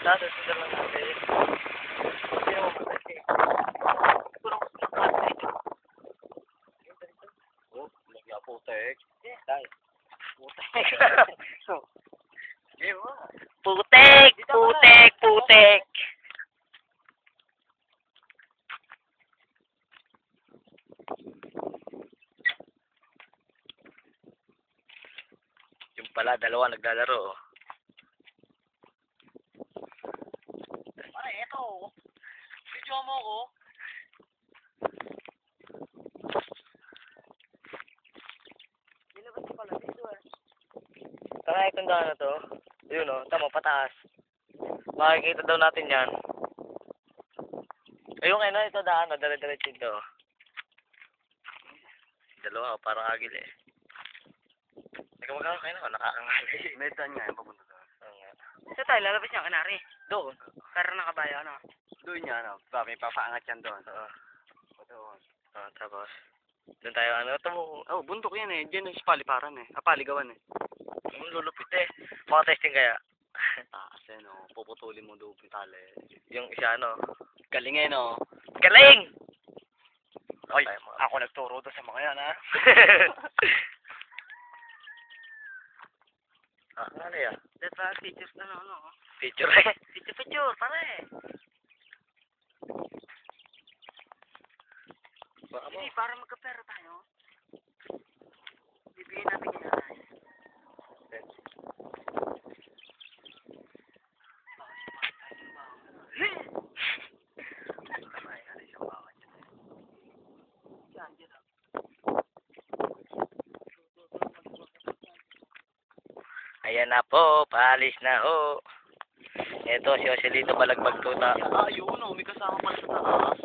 Dati sila lang natin. Hindi mo matay. Kurang gusto ng klase ito. Oh, lagyan putek. Dahil. Putek. Putek! Putek! Putek! Yung pala, dalawa naglalaro. Pare, eto. Video mo ko. Nilabas ko pala dito eh. Tara, itong daan na to. Yun o, tama, pataas. Makikita daw natin yan. Ayun kayo na, ito daan o, dali-diretso ito. Dalawa, parang agil eh. Nagkamagano kayo na, nakakangali. May daan nga yung papunta doon. Oo nga. Saan tayo lalabas niya, kanari? Doon. Kara ng kabayo, ano? Doon niya, ano? Ba, may papaangat yan doon. Oo. Doon. Tapos, doon tayo, ano, ito mo. Oh, bundok yan eh. Diyan yung paliparan eh. Paligawan eh. Ang lulupit eh. Mga testing kaya. Kasi no, puputulin mo doon yung tali. Yung isa, ano. Galing eh, no? Galing! Ay, ako nagturo doon sa mga yan, ha? Ano yan? That's why teachers na ano. Picture eh. Picture, pare. Baka mo. Hindi, para magkapera tayo. Bibigyan natin yung nanay. Ayan na po, paalis na ho. Ito si Joselito Balagbag Tuta. Ayun, no, may kasama pala sa taas.